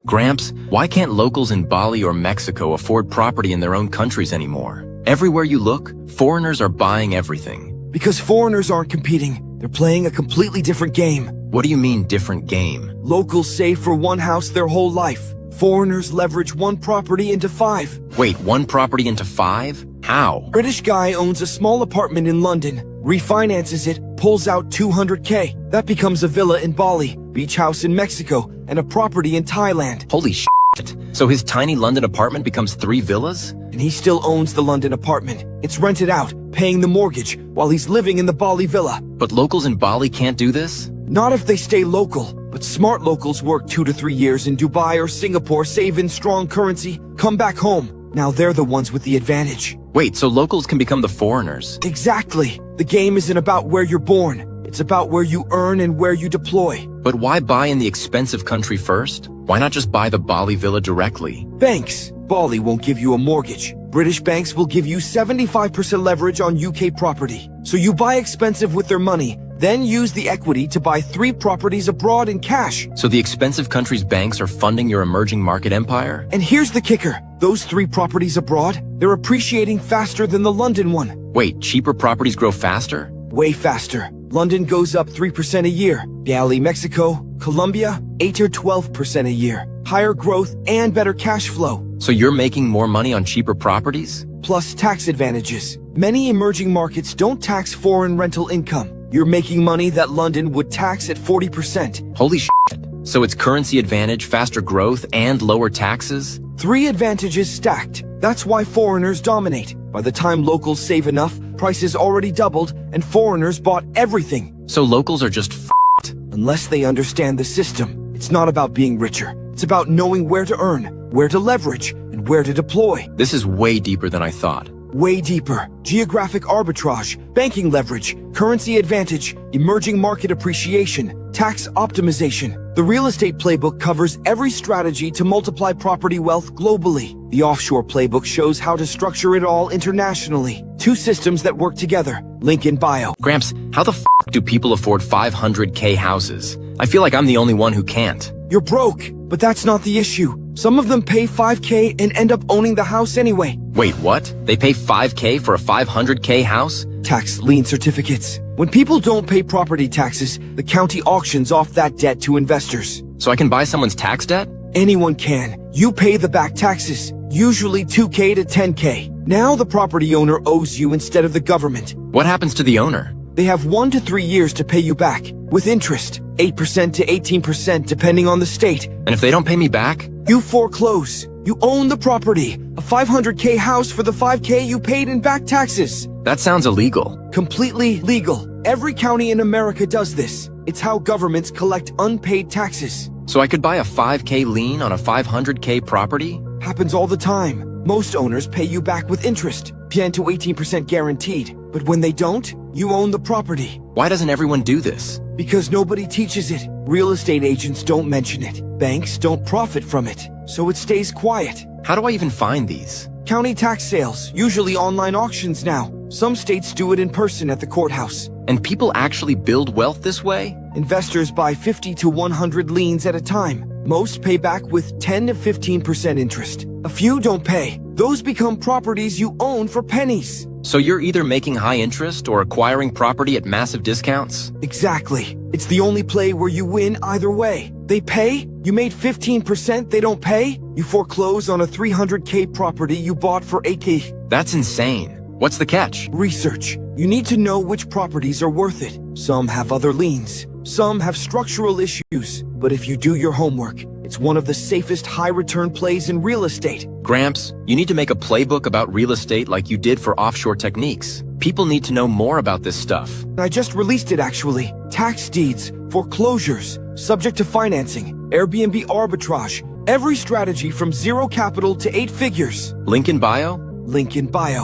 Gramps, why can't locals in Bali or Mexico afford property in their own countries anymore? Everywhere you look, foreigners are buying everything. Because foreigners aren't competing. They're playing a completely different game. What do you mean, different game? Locals save for one house their whole life. Foreigners leverage one property into 5. Wait, one property into 5? How? British guy owns a small apartment in London, refinances it, pulls out $200K. That becomes a villa in Bali, beach house in Mexico, and a property in Thailand. Holy shit. So his tiny London apartment becomes 3 villas? And he still owns the London apartment. It's rented out, paying the mortgage, while he's living in the Bali villa. But locals in Bali can't do this? Not if they stay local. But smart locals work 2 to 3 years in Dubai or Singapore, save in strong currency, come back home. Now they're the ones with the advantage. Wait, so locals can become the foreigners? Exactly. The game isn't about where you're born. It's about where you earn and where you deploy. But why buy in the expensive country first? Why not just buy the Bali villa directly? Banks. Bali won't give you a mortgage. British banks will give you 75% leverage on UK property. So you buy expensive with their money, then use the equity to buy 3 properties abroad in cash. So the expensive country's banks are funding your emerging market empire? And here's the kicker. Those 3 properties abroad, they're appreciating faster than the London one. Wait, cheaper properties grow faster? Way faster. London goes up 3% a year. Bali, Mexico, Colombia, 8 or 12% a year. Higher growth and better cash flow. So you're making more money on cheaper properties? Plus tax advantages. Many emerging markets don't tax foreign rental income. You're making money that London would tax at 40%. Holy shit. So it's currency advantage, faster growth, and lower taxes? 3 advantages stacked. That's why foreigners dominate. By the time locals save enough, prices already doubled, and foreigners bought everything. So locals are just f***ed. Unless they understand the system. It's not about being richer. It's about knowing where to earn, where to leverage, and where to deploy. This is way deeper than I thought. Way deeper. Geographic arbitrage, banking leverage, currency advantage, emerging market appreciation, tax optimization. The real estate playbook covers every strategy to multiply property wealth globally. The offshore playbook shows how to structure it all internationally. 2 systems that work together. Link in bio. Gramps, how the f*** do people afford 500K houses? I feel like I'm the only one who can't. You're broke, but that's not the issue. Some of them pay 5K and end up owning the house anyway. Wait, what? They pay 5K for a 500K house? Tax lien certificates. When people don't pay property taxes, the county auctions off that debt to investors. So I can buy someone's tax debt? Anyone can. You pay the back taxes, usually 2K to 10K. Now the property owner owes you instead of the government. What happens to the owner? They have 1 to 3 years to pay you back, with interest, 8% to 18% depending on the state. And if they don't pay me back? You foreclose. You own the property. A 500K house for the 5K you paid in back taxes. That sounds illegal. Completely legal. Every county in America does this. It's how governments collect unpaid taxes. So I could buy a 5K lien on a 500K property? Happens all the time. Most owners pay you back with interest, 10 to 18% guaranteed. But when they don't, you own the property. Why doesn't everyone do this? Because nobody teaches it. Real estate agents don't mention it. Banks don't profit from it. So it stays quiet. How do I even find these? County tax sales, usually online auctions now. Some states do it in person at the courthouse. And people actually build wealth this way? Investors buy 50 to 100 liens at a time. Most pay back with 10 to 15% interest. A few don't pay. Those become properties you own for pennies. So you're either making high interest or acquiring property at massive discounts? Exactly. It's the only play where you win either way. They pay, you made 15%, they don't pay, you foreclose on a 300K property you bought for 8K. That's insane. What's the catch? Research. You need to know which properties are worth it. Some have other liens. Some have structural issues. But if you do your homework, it's one of the safest high-return plays in real estate. Gramps, you need to make a playbook about real estate like you did for offshore techniques. People need to know more about this stuff. I just released it actually. Tax deeds, foreclosures, subject to financing, Airbnb arbitrage, every strategy from 0 capital to 8 figures. Link in bio? Link in bio.